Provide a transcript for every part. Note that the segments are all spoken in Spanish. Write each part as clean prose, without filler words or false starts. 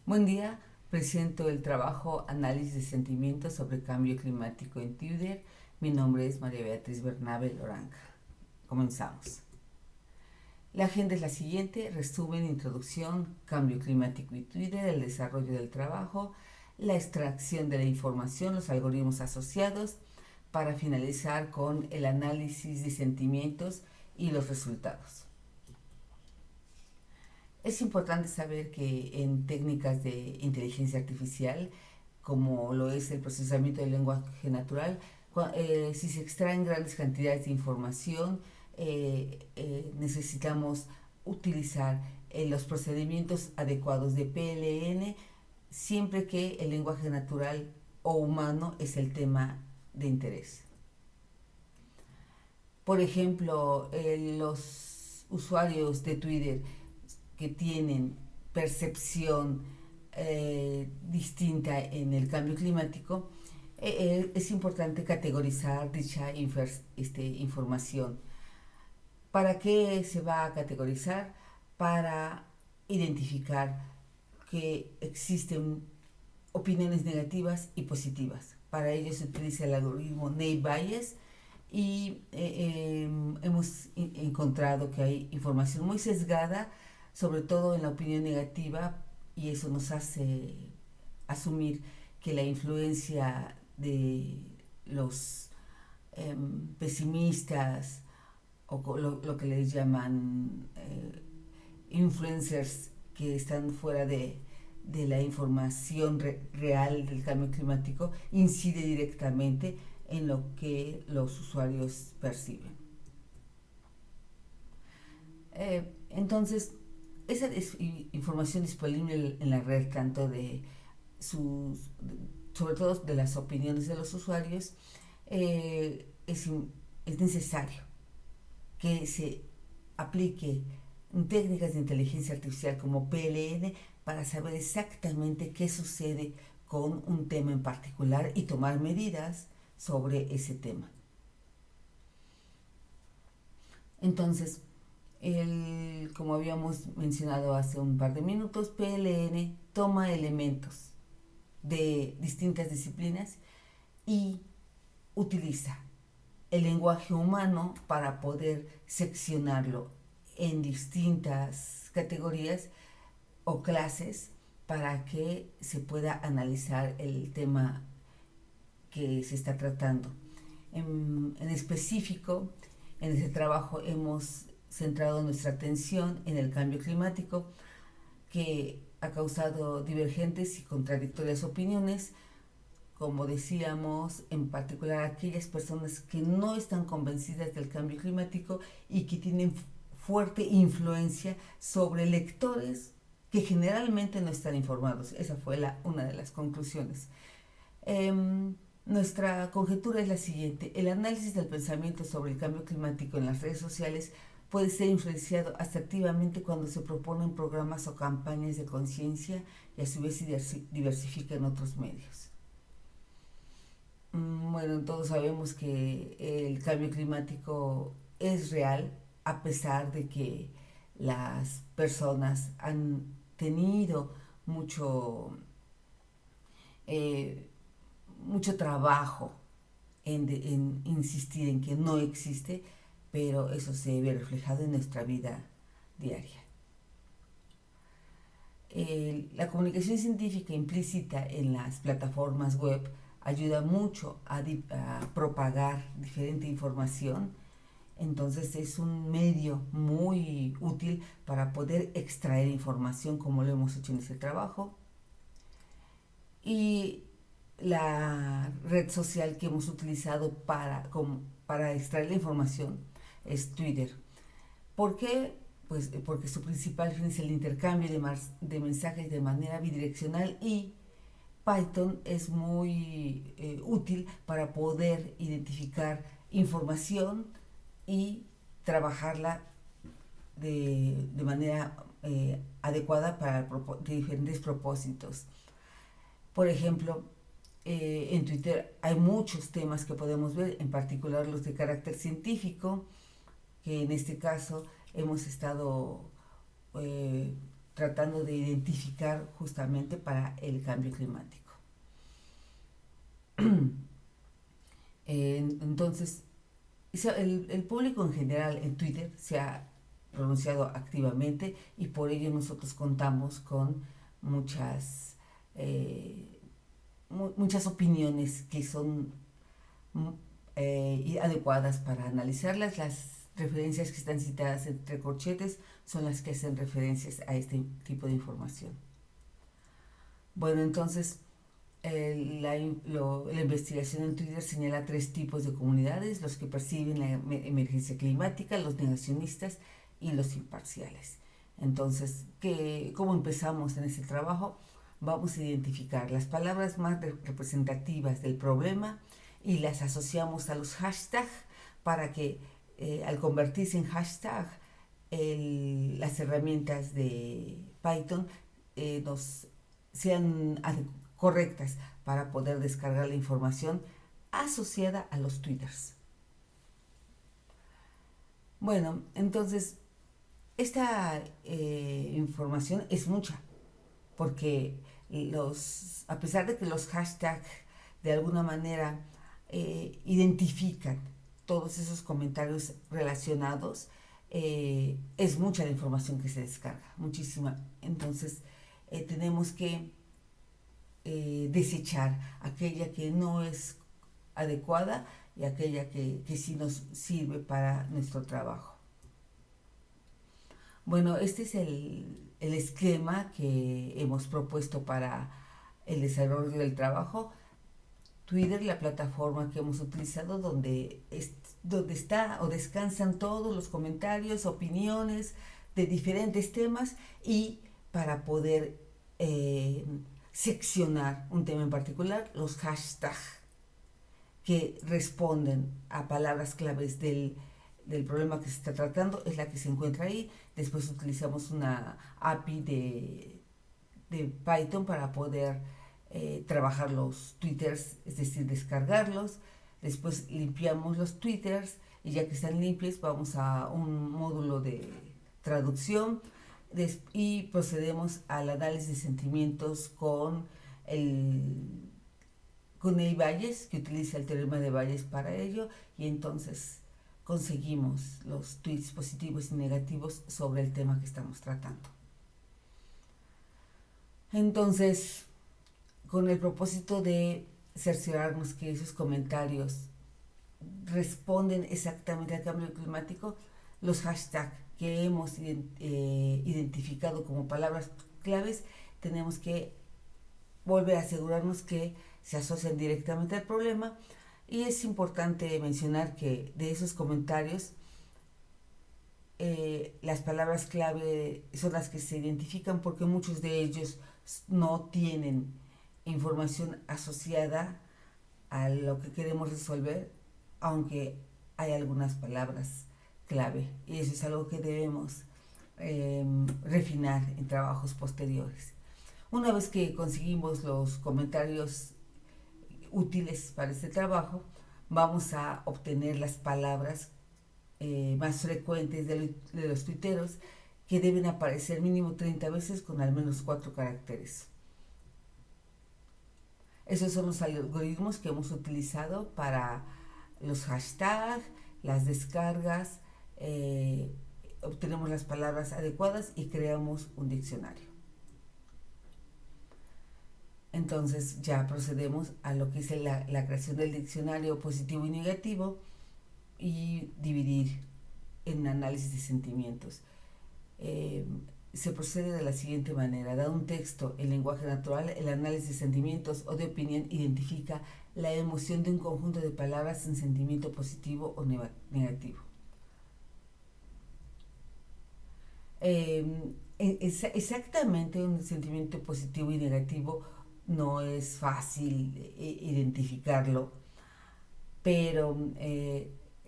Buen día, presento el trabajo Análisis de Sentimientos sobre Cambio Climático en Twitter. Mi nombre es María Beatriz Bernabe Loranca. Comenzamos. La agenda es la siguiente: resumen, introducción, cambio climático y Twitter, el desarrollo del trabajo, la extracción de la información, los algoritmos asociados, para finalizar con el análisis de sentimientos y los resultados. Es importante saber que en técnicas de inteligencia artificial, como lo es el procesamiento del lenguaje natural, si se extraen grandes cantidades de información, necesitamos utilizar los procedimientos adecuados de PLN, siempre que el lenguaje natural o humano es el tema de interés. Por ejemplo, los usuarios de Twitter que tienen percepción distinta en el cambio climático, es importante categorizar dicha información. ¿Para qué se va a categorizar? Para identificar que existen opiniones negativas y positivas. Para ello se utiliza el algoritmo Naive Bayes y hemos encontrado que hay información muy sesgada, sobre todo en la opinión negativa, y eso nos hace asumir que la influencia de los pesimistas o lo que les llaman influencers que están fuera de la información real del cambio climático incide directamente en lo que los usuarios perciben. Entonces, esa información disponible en la red, tanto de sus, sobre todo de las opiniones de los usuarios, es necesario que se aplique técnicas de inteligencia artificial como PLN para saber exactamente qué sucede con un tema en particular y tomar medidas sobre ese tema. Entonces, como habíamos mencionado hace un par de minutos, PLN toma elementos de distintas disciplinas y utiliza el lenguaje humano para poder seccionarlo en distintas categorías o clases para que se pueda analizar el tema que se está tratando. En específico, en ese trabajo hemos centrado nuestra atención en el cambio climático, que ha causado divergentes y contradictorias opiniones, como decíamos, en particular aquellas personas que no están convencidas del cambio climático y que tienen fuerte influencia sobre lectores que generalmente no están informados. Esa fue una de las conclusiones. Nuestra conjetura es la siguiente: el análisis del pensamiento sobre el cambio climático en las redes sociales puede ser influenciado asertivamente cuando se proponen programas o campañas de conciencia y a su vez se diversifican otros medios. Bueno, todos sabemos que el cambio climático es real, a pesar de que las personas han tenido mucho, eh, mucho trabajo en insistir en que no existe, pero eso se ve reflejado en nuestra vida diaria. La comunicación científica implícita en las plataformas web ayuda mucho a propagar diferente información. Entonces es un medio muy útil para poder extraer información, como lo hemos hecho en este trabajo. Y la red social que hemos utilizado para extraer la información es Twitter. ¿Por qué? Pues porque su principal fin es el intercambio de mensajes de manera bidireccional, y Python es muy útil para poder identificar información y trabajarla de manera adecuada para diferentes propósitos. Por ejemplo, en Twitter hay muchos temas que podemos ver, en particular los de carácter científico, que en este caso hemos estado eh, tratando de identificar justamente para el cambio climático. Entonces, el público en general en Twitter se ha pronunciado activamente y por ello nosotros contamos con muchas, muchas opiniones que son adecuadas para analizarlas. Las referencias que están citadas entre corchetes son las que hacen referencias a este tipo de información. Bueno, entonces la investigación en Twitter señala 3 tipos de comunidades: los que perciben la emergencia climática, los negacionistas y los imparciales. Entonces, ¿cómo empezamos en este trabajo? Vamos a identificar las palabras más representativas del problema y las asociamos a los hashtags para que al convertirse en hashtag las herramientas de Python nos sean correctas para poder descargar la información asociada a los twitters. Bueno, entonces esta información es mucha, porque a pesar de que los hashtags de alguna manera identifican todos esos comentarios relacionados, es mucha la información que se descarga, muchísima. Entonces tenemos que desechar aquella que no es adecuada y aquella que sí nos sirve para nuestro trabajo. Bueno, este es el esquema que hemos propuesto para el desarrollo del trabajo. Twitter, la plataforma que hemos utilizado donde está o descansan todos los comentarios, opiniones de diferentes temas, y para poder seccionar un tema en particular, los hashtags que responden a palabras claves del problema que se está tratando es la que se encuentra ahí. Después utilizamos una API de Python para poder trabajar los twitters, es decir, descargarlos. Después limpiamos los twitters y ya que están limpios vamos a un módulo de traducción y procedemos al análisis de sentimientos con Bayes, que utiliza el teorema de Bayes para ello, y entonces conseguimos los tweets positivos y negativos sobre el tema que estamos tratando. Entonces, con el propósito de cerciorarnos que esos comentarios responden exactamente al cambio climático, los hashtags que hemos identificado como palabras claves, tenemos que volver a asegurarnos que se asocian directamente al problema. Y es importante mencionar que de esos comentarios las palabras clave son las que se identifican porque muchos de ellos no tienen información asociada a lo que queremos resolver, aunque hay algunas palabras clave, y eso es algo que debemos refinar en trabajos posteriores. Una vez que conseguimos los comentarios útiles para este trabajo, vamos a obtener las palabras más frecuentes de los tuiteros, que deben aparecer mínimo 30 veces con al menos 4 caracteres. Esos son los algoritmos que hemos utilizado para los hashtags, las descargas, obtenemos las palabras adecuadas y creamos un diccionario. Entonces ya procedemos a lo que es la creación del diccionario positivo y negativo y dividir en análisis de sentimientos. Se procede de la siguiente manera: dado un texto en lenguaje natural, el análisis de sentimientos o de opinión identifica la emoción de un conjunto de palabras en sentimiento positivo o negativo. Exactamente un sentimiento positivo y negativo no es fácil identificarlo, pero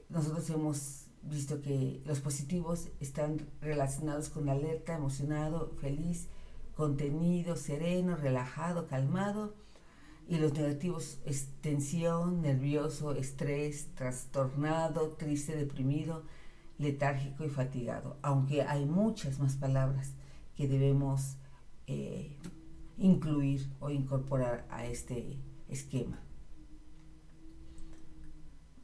nosotros hemos visto que los positivos están relacionados con alerta, emocionado, feliz, contenido, sereno, relajado, calmado, y los negativos es tensión, nervioso, estrés, trastornado, triste, deprimido, letárgico y fatigado, aunque hay muchas más palabras que debemos incluir o incorporar a este esquema.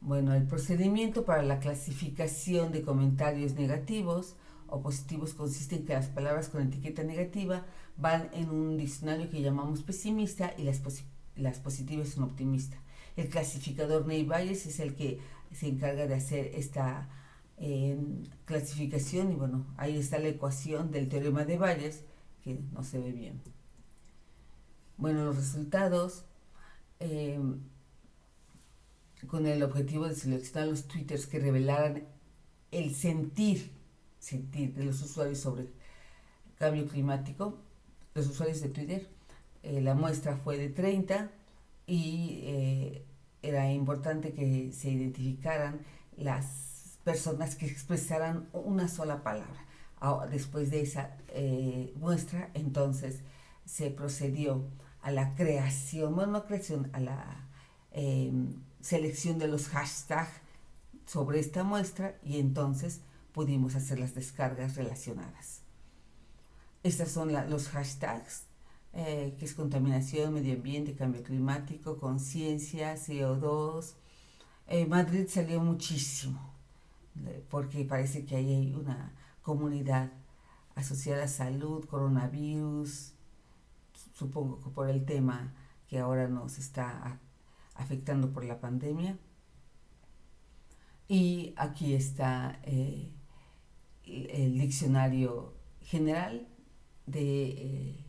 Bueno, el procedimiento para la clasificación de comentarios negativos o positivos consiste en que las palabras con etiqueta negativa van en un diccionario que llamamos pesimista y las positivas son optimista. El clasificador Ney Bayes es el que se encarga de hacer esta clasificación, y bueno, ahí está la ecuación del teorema de Bayes, que no se ve bien. Bueno, los resultados, con el objetivo de seleccionar los twitters que revelaran el sentir de los usuarios sobre cambio climático, los usuarios de Twitter, la muestra fue de 30 y era importante que se identificaran las personas que expresaran una sola palabra. Después de esa muestra, entonces se procedió a la creación, bueno, no creación, a la selección de los hashtags sobre esta muestra, y entonces pudimos hacer las descargas relacionadas. Estos son los hashtags, que es contaminación, medio ambiente, cambio climático, conciencia, CO2. Madrid salió muchísimo, porque parece que ahí hay una comunidad asociada a salud, coronavirus, supongo que por el tema que ahora nos está afectando por la pandemia. Y aquí está el diccionario general del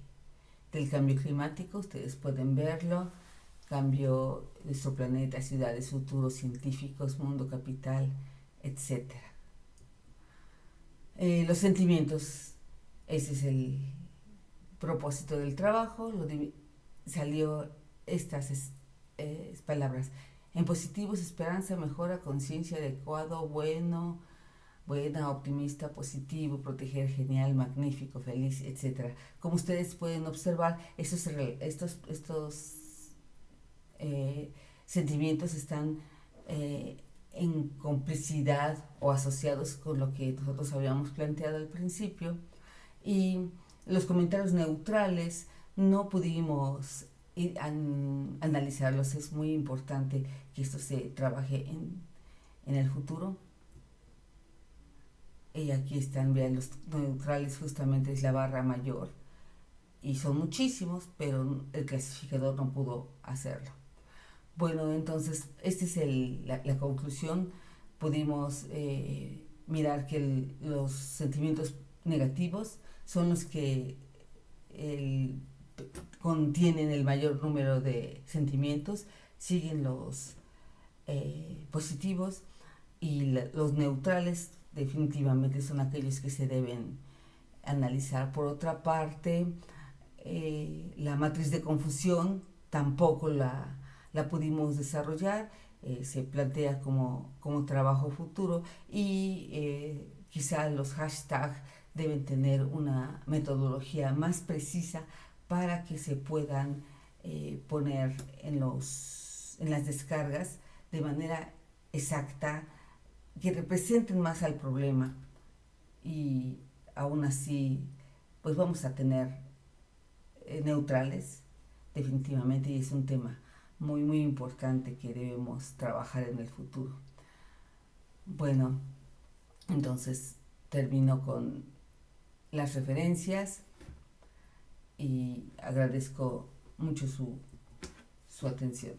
cambio climático. Ustedes pueden verlo: cambio de nuestro planeta, ciudades, futuros, científicos, mundo, capital, etc. Los sentimientos, ese es el propósito del trabajo. Salió estas palabras: en positivos, esperanza, mejora, conciencia, adecuado, bueno, buena, optimista, positivo, proteger, genial, magnífico, feliz, etc. Como ustedes pueden observar, estos sentimientos están en complicidad o asociados con lo que nosotros habíamos planteado al principio. Y los comentarios neutrales no pudimos analizarlos. Es muy importante que esto se trabaje en el futuro. Y aquí están, vean, los neutrales justamente es la barra mayor, y son muchísimos, pero el clasificador no pudo hacerlo. Bueno, entonces esta es la conclusión. Pudimos mirar que los sentimientos negativos son los que contienen el mayor número de sentimientos, siguen los positivos, y los neutrales definitivamente son aquellos que se deben analizar. Por otra parte, la matriz de confusión tampoco la pudimos desarrollar. Se plantea como trabajo futuro, y quizá los hashtags deben tener una metodología más precisa para que se puedan poner en las descargas de manera exacta, que representen más al problema, y aún así pues vamos a tener neutrales definitivamente, y es un tema muy muy importante que debemos trabajar en el futuro. Bueno, entonces termino con las referencias y agradezco mucho su atención.